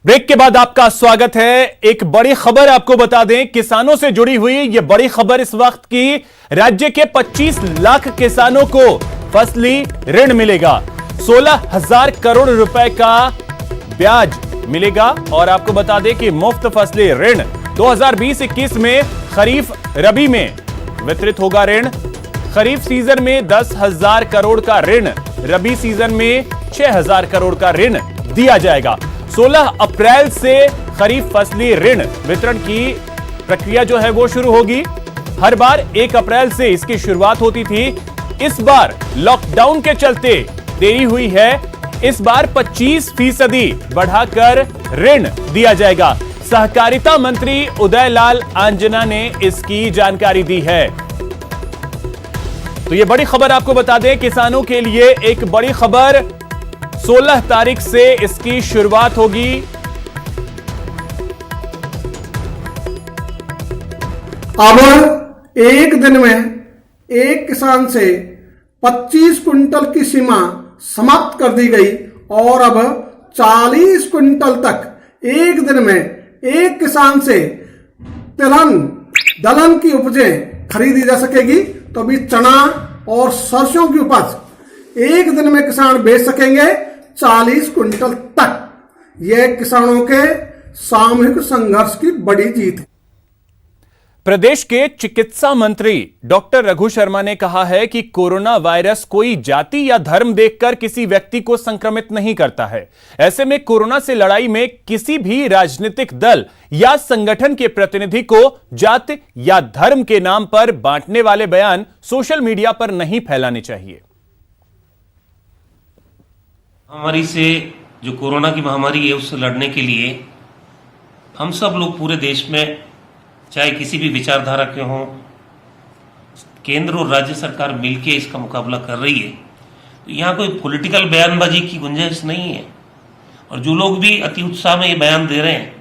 Break के बाद आपका स्वागत है। एक बड़ी खबर आपको बता दें, किसानों से जुड़ी हुई यह बड़ी खबर इस वक्त की। राज्य के 25 लाख किसानों को फसली ऋण मिलेगा। 16,000 करोड़ रुपए का ब्याज मिलेगा। और आपको बता दें कि मुफ्त फसली ऋण 2020-21 में खरीफ रबी में वितरित होगा ऋण। खरीफ सीजन में 10,000 करोड़ का ऋण, रबी सीजन में 6,000 करोड़ का ऋण दिया जाएगा। 16 अप्रैल से खरीफ फसली ऋण वितरण की प्रक्रिया जो है वो शुरू होगी। हर बार 1 अप्रैल से इसकी शुरुआत होती थी। इस बार लॉकडाउन के चलते देरी हुई है। इस बार 25% बढ़ाकर ऋण दिया जाएगा। सहकारिता मंत्री उदयलाल आंजना ने इसकी जानकारी दी है। तो यह बड़ी खबर आपको बता दें, किसानों के लिए एक बड़ी खबर। 16 तारीख से इसकी शुरुआत होगी। अब एक दिन में एक किसान से 25 क्विंटल की सीमा समाप्त कर दी गई और अब 40 क्विंटल तक एक दिन में एक किसान से तिलहन दलहन की उपजें खरीदी जा सकेगी। तो अभी चना और सरसों की उपज एक दिन में किसान बेच सकेंगे 40 क्विंटल तक। यह किसानों के सामूहिक संघर्ष की बड़ी जीत है। प्रदेश के चिकित्सा मंत्री डॉक्टर रघु शर्मा ने कहा है कि कोरोना वायरस कोई जाति या धर्म देखकर किसी व्यक्ति को संक्रमित नहीं करता है। ऐसे में कोरोना से लड़ाई में किसी भी राजनीतिक दल या संगठन के प्रतिनिधि को जाति या धर्म के नाम पर बांटने वाले बयान सोशल मीडिया पर नहीं फैलाने चाहिए। महामारी से जो कोरोना की महामारी है उससे लड़ने के लिए हम सब लोग पूरे देश में, चाहे किसी भी विचारधारा के हों, केंद्र और राज्य सरकार मिलकर इसका मुकाबला कर रही है। तो यहाँ कोई पॉलिटिकल बयानबाजी की गुंजाइश नहीं है। और जो लोग भी अति उत्साह में ये बयान दे रहे हैं,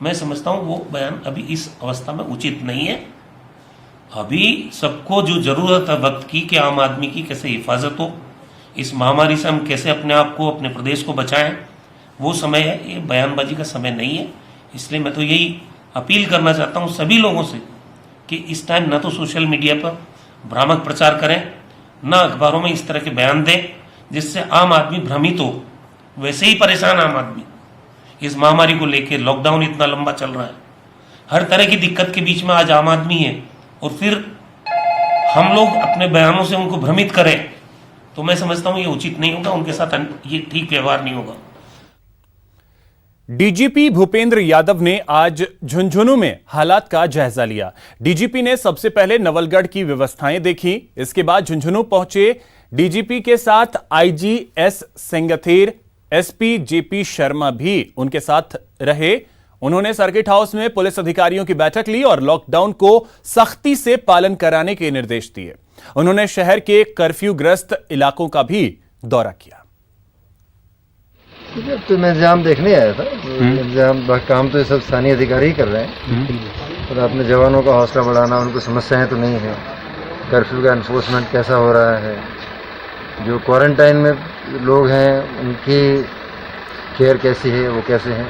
मैं समझता हूँ वो बयान अभी इस अवस्था में उचित नहीं है। अभी सबको जो जरूरत है वक्त की कि आम आदमी की कैसे हिफाजत हो, इस महामारी से हम कैसे अपने आप को, अपने प्रदेश को बचाएं, वो समय है। ये बयानबाजी का समय नहीं है। इसलिए मैं तो यही अपील करना चाहता हूं सभी लोगों से कि इस टाइम ना तो सोशल मीडिया पर भ्रामक प्रचार करें, ना अखबारों में इस तरह के बयान दें जिससे आम आदमी भ्रमित हो। वैसे ही परेशान आम आदमी इस महामारी को लेकर, लॉकडाउन इतना लंबा चल रहा है, हर तरह की दिक्कत के बीच में आज आम आदमी है और फिर हम लोग अपने बयानों से उनको भ्रमित करें, तो मैं समझता हूं ये उचित नहीं होगा। उनके साथ ये ठीक व्यवहार नहीं होगा। डीजीपी भूपेंद्र यादव ने आज झुंझुनू में हालात का जायजा लिया। डीजीपी ने सबसे पहले नवलगढ़ की व्यवस्थाएं देखी। इसके बाद झुंझुनू पहुंचे डीजीपी के साथ IG S Sengther, SP JP Sharma भी उनके साथ रहे। उन्होंने सर्किट हाउस में पुलिस अधिकारियों की बैठक ली और लॉकडाउन को सख्ती से पालन कराने के निर्देश दिए। उन्होंने शहर के कर्फ्यू ग्रस्त इलाकों का भी दौरा किया। तो मैं इंतजाम देखने आया था। इंतजाम काम तो ये सब स्थानीय अधिकारी ही कर रहे हैं। और अपने जवानों का हौसला बढ़ाना, उनको समस्याएं तो नहीं है, कर्फ्यू का एनफोर्समेंट कैसा हो रहा है, जो क्वारंटाइन में लोग हैं उनकी केयर कैसी है, वो कैसे हैं,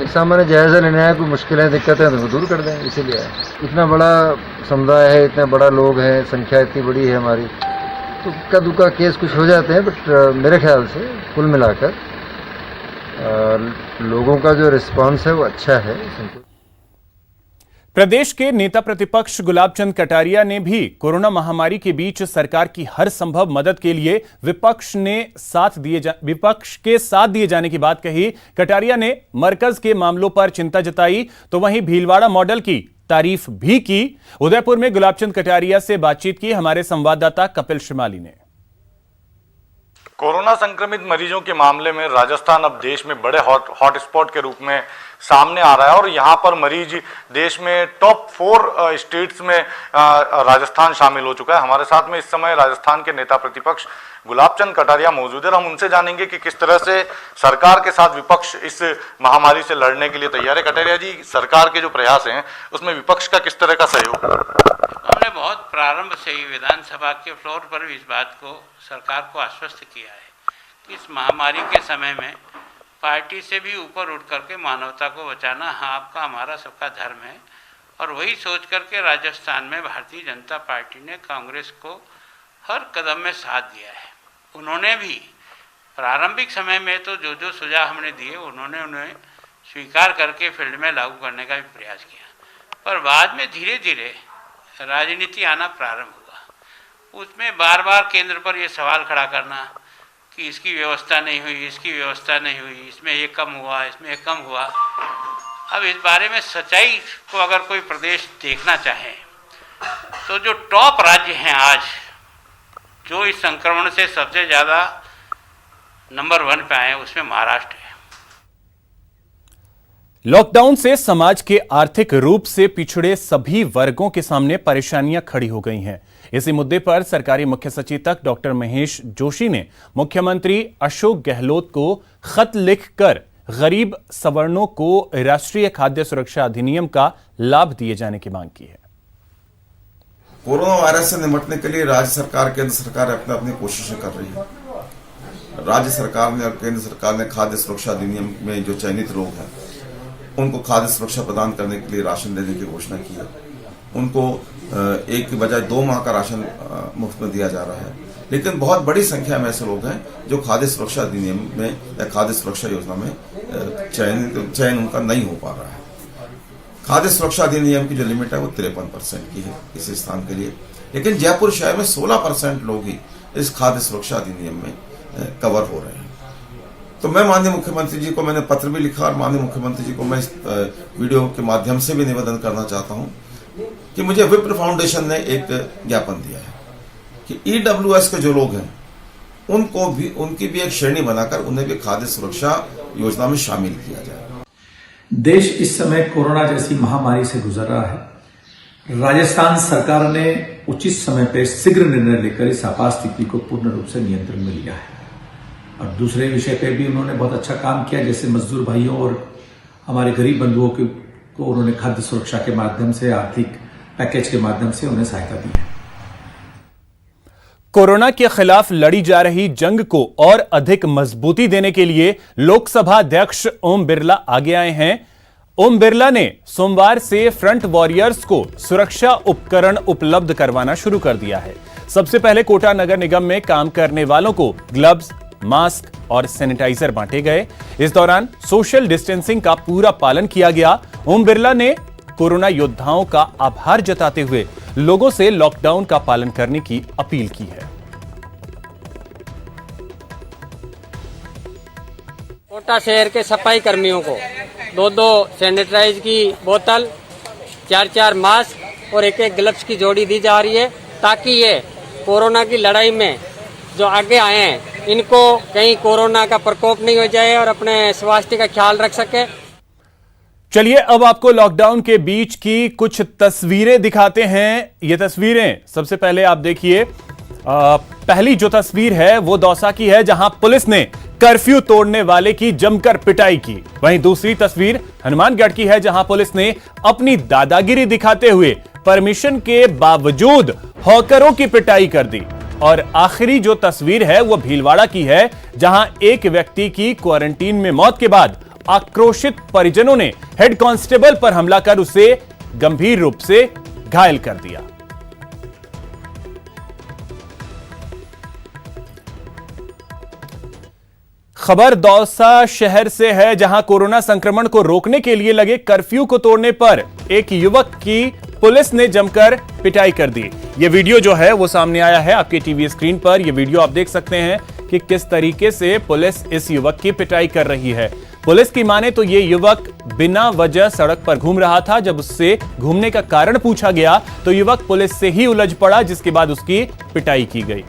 एक सामान्य जायजा लेने आया। कोई मुश्किलें दिक्कतें हैं तो उनको दूर कर दें, इसीलिए इतना बड़ा समुदाय है, इतने बड़ा लोग हैं, संख्या इतनी बड़ी है हमारी, तो इक्का दुक्का केस कुछ हो जाते हैं। बट मेरे ख्याल से कुल मिलाकर लोगों का जो रिस्पांस है वो अच्छा है। प्रदेश के नेता प्रतिपक्ष गुलाब चंद कटारिया ने भी कोरोना महामारी के बीच सरकार की हर संभव मदद के लिए विपक्ष के साथ दिए जाने की बात कही। कटारिया ने मरकज के मामलों पर चिंता जताई तो वहीं भीलवाड़ा मॉडल की तारीफ भी की। उदयपुर में गुलाब चंद कटारिया से बातचीत की हमारे संवाददाता कपिल शिमाली ने। कोरोना संक्रमित मरीजों के मामले में राजस्थान अब देश में बड़े हॉटस्पॉट के रूप में सामने आ रहा है और यहाँ पर मरीज देश में टॉप 4 स्टेट्स में राजस्थान शामिल हो चुका है। हमारे साथ में इस समय राजस्थान के नेता प्रतिपक्ष गुलाब चंद कटारिया मौजूद है। हम उनसे जानेंगे कि किस तरह से सरकार के साथ विपक्ष इस महामारी से लड़ने के लिए तैयार है। कटारिया जी, सरकार के जो प्रयास हैं उसमें विपक्ष का किस तरह का सहयोग? हमने बहुत प्रारंभ से ही विधानसभा के फ्लोर पर भी इस बात को सरकार को आश्वस्त किया है कि इस महामारी के समय में पार्टी से भी ऊपर उठ करके मानवता को बचाना आपका हमारा सबका धर्म है। और वही सोच करके राजस्थान में भारतीय जनता पार्टी ने कांग्रेस को हर कदम में साथ दिया है। उन्होंने भी प्रारंभिक समय में तो जो जो सुझाव हमने दिए उन्होंने उन्हें स्वीकार करके फील्ड में लागू करने का भी प्रयास किया, पर बाद में धीरे धीरे राजनीति आना प्रारंभ हुआ। उसमें बार बार केंद्र पर ये सवाल खड़ा करना कि इसकी व्यवस्था नहीं हुई, इसकी व्यवस्था नहीं हुई, इसमें ये कम हुआ, इसमें ये कम हुआ। अब इस बारे में सच्चाई को अगर कोई प्रदेश देखना चाहे तो जो टॉप राज्य हैं आज, जो इस संक्रमण से सबसे ज़्यादा नंबर 1 पे आए, उसमें महाराष्ट्र है। लॉकडाउन से समाज के आर्थिक रूप से पिछड़े सभी वर्गों के सामने परेशानियां खड़ी हो गई हैं। इसी मुद्दे पर सरकारी मुख्य सचेतक डॉक्टर महेश जोशी ने मुख्यमंत्री अशोक गहलोत को खत लिखकर गरीब सवर्णों को राष्ट्रीय खाद्य सुरक्षा अधिनियम का लाभ दिए जाने की मांग की है। कोरोना वायरस से निपटने के लिए राज्य सरकार, केंद्र सरकार अपनी कोशिशें कर रही है। राज्य सरकार ने और केंद्र सरकार ने खाद्य सुरक्षा अधिनियम में जो चयनित लोग हैं उनको खाद्य सुरक्षा प्रदान करने के लिए राशन देने की घोषणा की है। उनको एक की बजाय 2 माह का राशन मुफ्त में दिया जा रहा है। लेकिन बहुत बड़ी संख्या में ऐसे लोग हैं जो खाद्य सुरक्षा अधिनियम में या खाद्य सुरक्षा योजना में चयन उनका नहीं हो पा रहा है। खाद्य सुरक्षा अधिनियम की जो लिमिट है वो 53% की है किसी स्थान के लिए, लेकिन जयपुर शहर में 16% लोग ही इस खाद्य सुरक्षा अधिनियम में कवर हो रहे हैं। तो मैं माननीय मुख्यमंत्री जी को, मैंने पत्र भी लिखा और माननीय मुख्यमंत्री जी को मैं इस वीडियो के माध्यम से भी निवेदन करना चाहता हूं कि मुझे विप्र फाउंडेशन ने एक ज्ञापन दिया है कि ईडब्ल्यूएस के जो लोग हैं उनको भी, उनकी भी एक श्रेणी बनाकर उन्हें भी खाद्य सुरक्षा योजना में शामिल किया जाए। देश इस समय कोरोना जैसी महामारी से गुजर रहा है। राजस्थान सरकार ने उचित समय पर शीघ्र निर्णय लेकर इस आपात स्थिति को पूर्ण रूप से नियंत्रण में लिया है। और दूसरे विषय पे भी उन्होंने बहुत अच्छा काम किया, जैसे मजदूर भाइयों और हमारे गरीब बंधुओं को उन्होंने खाद्य सुरक्षा के माध्यम से, आर्थिक पैकेज के माध्यम से उन्हें सहायता दी है। कोरोना के खिलाफ लड़ी जा रही जंग को और अधिक मजबूती देने के लिए लोकसभा अध्यक्ष ओम बिरला आगे आए हैं। ओम बिरला ने सोमवार से फ्रंट वॉरियर्स को सुरक्षा उपकरण उपलब्ध करवाना शुरू कर दिया है। सबसे पहले कोटा नगर निगम में काम करने वालों को ग्लव्स, मास्क और सैनिटाइजर बांटे गए। इस दौरान सोशल डिस्टेंसिंग का पूरा पालन किया गया। ओम बिरला ने कोरोना योद्धाओं का आभार जताते हुए लोगों से लॉकडाउन का पालन करने की अपील की है। कोटा शहर के सफाई कर्मियों को 2-2 सैनिटाइज की बोतल, 4-4 मास्क और 1-1 ग्लव्स की जोड़ी दी जा रही है, ताकि ये कोरोना की लड़ाई में जो आगे आए हैं इनको कहीं कोरोना का प्रकोप नहीं हो जाए और अपने स्वास्थ्य का ख्याल रख सके। चलिए अब आपको लॉकडाउन के बीच की कुछ तस्वीरें दिखाते हैं। ये तस्वीरें सबसे पहले आप देखिए। पहली जो तस्वीर है वो दौसा की है, जहां पुलिस ने कर्फ्यू तोड़ने वाले की जमकर पिटाई की। वहीं दूसरी तस्वीर हनुमानगढ़ की है, जहां पुलिस ने अपनी दादागिरी दिखाते हुए परमिशन के बावजूद हॉकरों की पिटाई कर दी। और आखिरी जो तस्वीर है वो भीलवाड़ा की है, जहां एक व्यक्ति की क्वारंटीन में मौत के बाद आक्रोशित परिजनों ने हेड कांस्टेबल पर हमला कर उसे गंभीर रूप से घायल कर दिया। खबर दौसा शहर से है, जहां कोरोना संक्रमण को रोकने के लिए लगे कर्फ्यू को तोड़ने पर एक युवक की पुलिस ने जमकर पिटाई कर दी। यह वीडियो जो है वो सामने आया है आपके टीवी स्क्रीन पर। यह वीडियो आप देख सकते हैं कि किस तरीके से पुलिस इस युवक की पिटाई कर रही है। पुलिस की माने तो यह युवक बिना वजह सड़क पर घूम रहा था। जब उससे घूमने का कारण पूछा गया तो युवक पुलिस से ही उलझ पड़ा, जिसके बाद उसकी पिटाई की गई।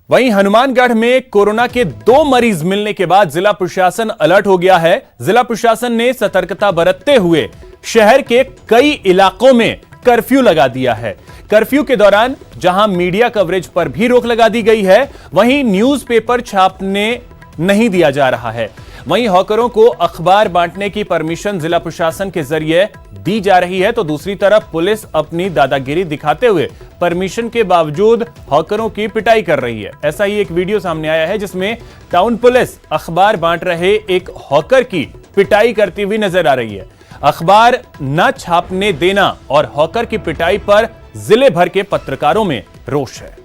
वहीं हनुमानगढ़ में कोरोना के 2 मरीज मिलने के बाद जिला प्रशासन अलर्ट हो गया है। जिला प्रशासन ने सतर्कता बरतते हुए शहर के कई इलाकों में कर्फ्यू लगा दिया है। कर्फ्यू के दौरान जहां मीडिया कवरेज पर भी रोक लगा दी गई है, वहीं न्यूज़पेपर छापने नहीं दिया जा रहा है। वहीं हॉकरों को अखबार बांटने की परमिशन जिला प्रशासन के जरिए दी जा रही है, तो दूसरी तरफ पुलिस अपनी दादागिरी दिखाते हुए परमिशन के बावजूद हॉकरों की पिटाई कर रही है। ऐसा ही एक वीडियो सामने आया है जिसमें टाउन पुलिस अखबार बांट रहे एक हॉकर की पिटाई करती हुई नजर आ रही है। अखबार न छापने देना और हॉकर की पिटाई पर जिले भर के पत्रकारों में रोष है।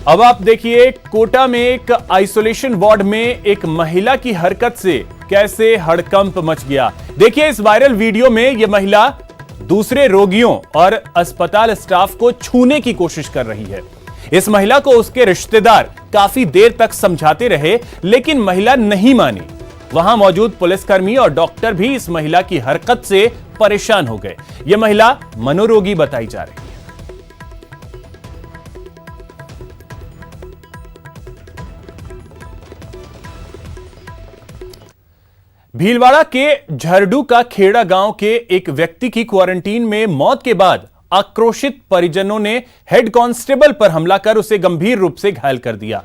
अब आप देखिए कोटा में एक आइसोलेशन वार्ड में एक महिला की हरकत से कैसे हड़कंप मच गया। देखिए इस वायरल वीडियो में यह महिला दूसरे रोगियों और अस्पताल स्टाफ को छूने की कोशिश कर रही है। इस महिला को उसके रिश्तेदार काफी देर तक समझाते रहे, लेकिन महिला नहीं मानी। वहां मौजूद पुलिसकर्मी और डॉक्टर भी इस महिला की हरकत से परेशान हो गए। यह महिला मनोरोगी बताई जा रही है। भीलवाड़ा के झरडू का खेड़ा गांव के एक व्यक्ति की क्वारंटीन में मौत के बाद आक्रोशित परिजनों ने हेड कांस्टेबल पर हमला कर उसे गंभीर रूप से घायल कर दिया।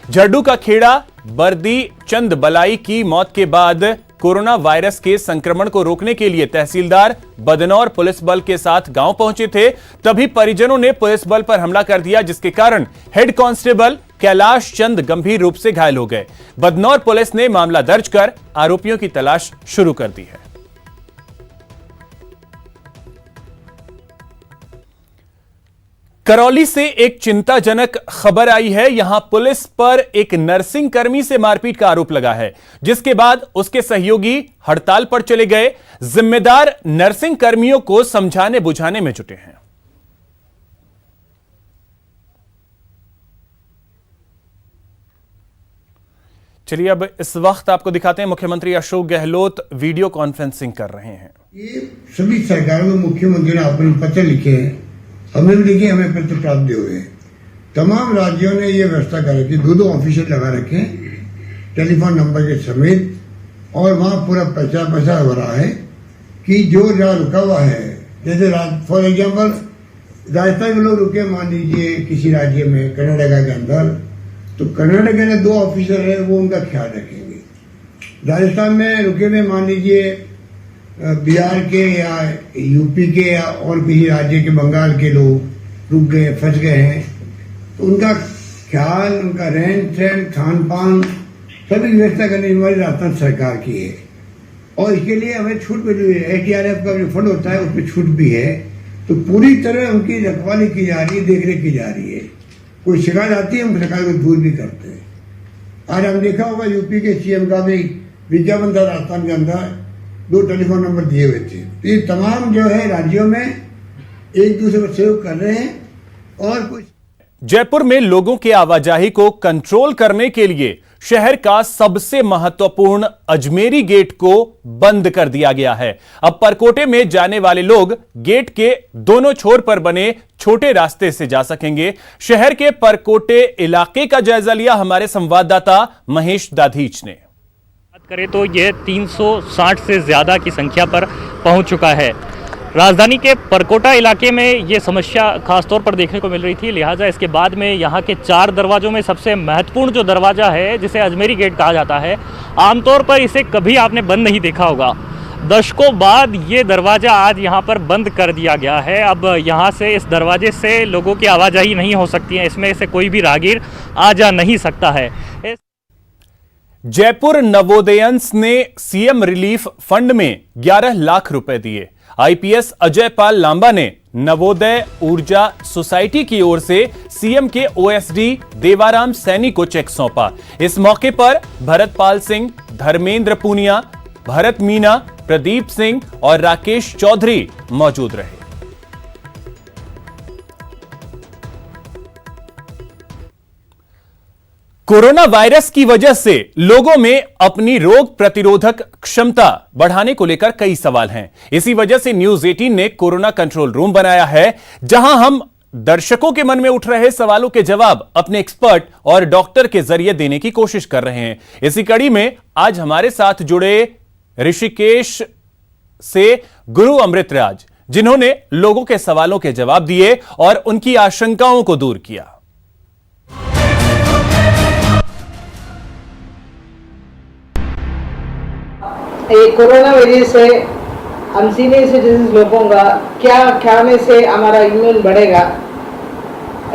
झरडू का खेड़ा बर्दी चंद बलाई की मौत के बाद कोरोना वायरस के संक्रमण को रोकने के लिए तहसीलदार बदनौर पुलिस बल के साथ गांव पहुंचे थे। तभी परिजनों ने पुलिस बल पर हमला कर दिया, जिसके कारण हेड कांस्टेबल कैलाश चंद गंभीर रूप से घायल हो गए। बदनौर पुलिस ने मामला दर्ज कर आरोपियों की तलाश शुरू कर दी है। करौली से एक चिंताजनक खबर आई है। यहां पुलिस पर एक नर्सिंग कर्मी से मारपीट का आरोप लगा है, जिसके बाद उसके सहयोगी हड़ताल पर चले गए। जिम्मेदार नर्सिंग कर्मियों को समझाने बुझाने में जुटे हैं। चलिए अब इस वक्त आपको दिखाते हैं मुख्यमंत्री अशोक गहलोत वीडियो कॉन्फ्रेंसिंग कर रहे हैं। ये सभी सरकारों में मुख्यमंत्री ने अपने पत्र लिखे हैं, हमने भी लिखे, हमें पत्र प्राप्त हुए हैं। तमाम राज्यों ने ये व्यवस्था कर रखी, दो ऑफिसर लगा रखे हैं टेलीफोन नंबर के समेत, और वहां पूरा पैसा हो रहा है कि जो जहाँ रुका हुआ है, जैसे फॉर एग्जाम्पल राजस्थान में लोग रुके, मान लीजिए किसी राज्य में कर्नाटका के अंदर, तो कर्नाटक में 2 ऑफिसर है, वो उनका ख्याल रखेंगे। राजस्थान में रुके हुए मान लीजिए बिहार के या यूपी के या और किसी राज्य के, बंगाल के लोग रुक गए, फंस गए हैं, तो उनका ख्याल, उनका रहन सहन, खान पान सभी व्यवस्था करने की हमारी राजस्थान सरकार की है। और इसके लिए हमें छूट मिली हुई है। SDRF का जो फंड होता है उसमें छूट भी है, तो पूरी तरह उनकी रखवाली की जा रही है, देखरेख की जा रही है। कोई शिकायत आती है, हम सरकार को दूर भी करते हैं। आज हम देखा होगा यूपी के CM का भी विज्ञापन था, राजस्थान के अंदर 2 टेलीफोन नंबर दिए हुए थे। तो ये तमाम जो है राज्यों में एक दूसरे को सहयोग कर रहे हैं। और कुछ जयपुर में लोगों के आवाजाही को कंट्रोल करने के लिए शहर का सबसे महत्वपूर्ण अजमेरी गेट को बंद कर दिया गया है। अब परकोटे में जाने वाले लोग गेट के दोनों छोर पर बने छोटे रास्ते से जा सकेंगे। शहर के परकोटे इलाके का जायजा लिया हमारे संवाददाता महेश दाधीच ने। बात करें तो यह 360 से ज़्यादा की संख्या पर पहुंच चुका है। राजधानी के परकोटा इलाके में ये समस्या खासतौर पर देखने को मिल रही थी, लिहाजा इसके बाद में यहाँ के 4 दरवाज़ों में सबसे महत्वपूर्ण जो दरवाज़ा है, जिसे अजमेरी गेट कहा जाता है, आमतौर पर इसे कभी आपने बंद नहीं देखा होगा। दशकों बाद ये दरवाज़ा आज यहाँ पर बंद कर दिया गया है। अब यहाँ से, इस दरवाजे से लोगों की आवाजाही नहीं हो सकती है, इसमें से कोई भी राहगीर आ जा नहीं सकता है। जयपुर नवोदयंस ने सीएम रिलीफ फंड में 11 लाख रुपए दिए। आईपीएस अजय पाल लांबा ने नवोदय ऊर्जा सोसाइटी की ओर से सीएम के ओएसडी देवाराम सैनी को चेक सौंपा। इस मौके पर भरतपाल सिंह, धर्मेंद्र पूनिया, भरत मीना, प्रदीप सिंह और राकेश चौधरी मौजूद रहे। कोरोना वायरस की वजह से लोगों में अपनी रोग प्रतिरोधक क्षमता बढ़ाने को लेकर कई सवाल हैं। इसी वजह से न्यूज 18 ने कोरोना कंट्रोल रूम बनाया है, जहां हम दर्शकों के मन में उठ रहे सवालों के जवाब अपने एक्सपर्ट और डॉक्टर के जरिए देने की कोशिश कर रहे हैं। इसी कड़ी में आज हमारे साथ जुड़े ऋषिकेश से गुरु अमृतराज, जिन्होंने लोगों के सवालों के जवाब दिए और उनकी आशंकाओं को दूर किया। ये कोरोना वजह से हम सीनियर सिटीजन लोगों का क्या खाने से हमारा इम्यून बढ़ेगा,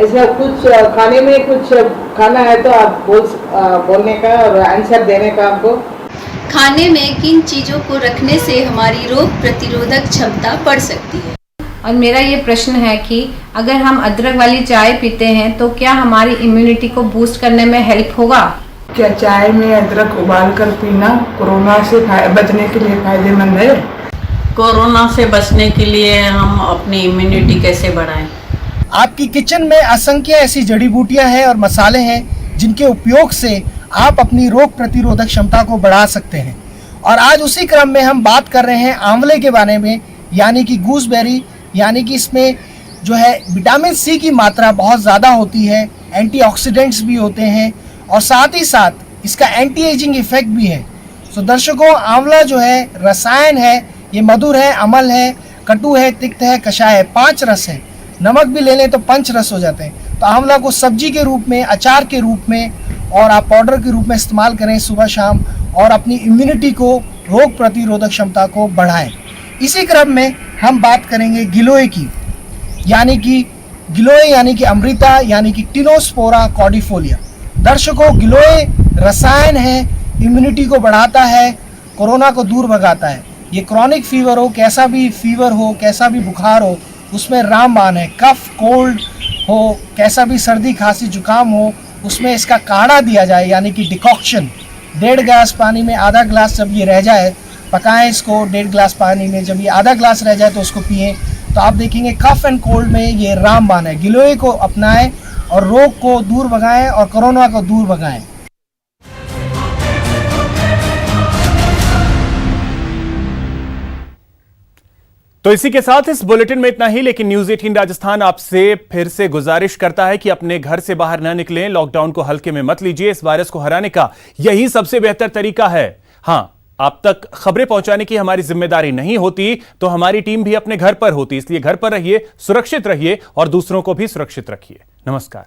ऐसा कुछ खाने में कुछ खाना है तो आप बोलने का और आंसर देने का आपको। खाने में किन चीज़ों को रखने से हमारी रोग प्रतिरोधक क्षमता बढ़ सकती है। और मेरा ये प्रश्न है कि अगर हम अदरक वाली चाय पीते हैं तो क्या हमारी इम्यूनिटी को बूस्ट करने में हेल्प होगा? क्या चाय में अदरक उबाल कर पीना कोरोना से बचने के लिए फायदेमंद है? कोरोना से बचने के लिए हम अपनी इम्यूनिटी कैसे बढ़ाएं? आपकी किचन में असंख्य ऐसी जड़ी बूटियां हैं और मसाले हैं जिनके उपयोग से आप अपनी रोग प्रतिरोधक क्षमता को बढ़ा सकते हैं। और आज उसी क्रम में हम बात कर रहे हैं आंवले के बारे में, यानी कि गूसबेरी, यानी कि इसमें जो है विटामिन सी की मात्रा बहुत ज़्यादा होती है, एंटीऑक्सीडेंट्स भी होते हैं और साथ ही साथ इसका एंटी एजिंग इफेक्ट भी है। तो दर्शकों, आंवला जो है रसायन है, ये मधुर है, अम्ल है, कटु है, तिक्त है, कषाय है, 5 रस है। नमक भी ले लें तो 5 रस हो जाते हैं। तो आंवला को सब्जी के रूप में, अचार के रूप में और आप पाउडर के रूप में इस्तेमाल करें सुबह शाम और अपनी इम्यूनिटी को, रोग प्रतिरोधक क्षमता को बढ़ाएं। इसी क्रम में हम बात करेंगे गिलोय की, यानी कि गिलोय यानी कि अमृता, यानी कि टिनोस्पोरा कॉर्डिफोलिया। दर्शकों, गिलोय रसायन है, इम्यूनिटी को बढ़ाता है, कोरोना को दूर भगाता है। ये क्रॉनिक फीवर हो, कैसा भी फीवर हो, कैसा भी बुखार हो, उसमें रामबाण है। कफ कोल्ड हो, कैसा भी सर्दी खांसी जुकाम हो, उसमें इसका काढ़ा दिया जाए, यानी कि डिकॉक्शन। 1.5 गिलास पानी में आधा गिलास जब ये रह जाए, पकाएं इसको 1.5 गिलास पानी में, जब ये आधा गिलास रह जाए तो उसको पिएं, तो आप देखेंगे कफ एंड कोल्ड में ये रामबाण है। गिलोय को अपनाएं और रोग को दूर भगाएं और कोरोना को दूर भगाएं। तो इसी के साथ इस बुलेटिन में इतना ही, लेकिन न्यूज 18 राजस्थान आपसे फिर से गुजारिश करता है कि अपने घर से बाहर न निकलें, लॉकडाउन को हल्के में मत लीजिए। इस वायरस को हराने का यही सबसे बेहतर तरीका है। हां, आप तक खबरें पहुंचाने की हमारी जिम्मेदारी नहीं होती तो हमारी टीम भी अपने घर पर होती, इसलिए घर पर रहिए, सुरक्षित रहिए और दूसरों को भी सुरक्षित रखिए। नमस्कार।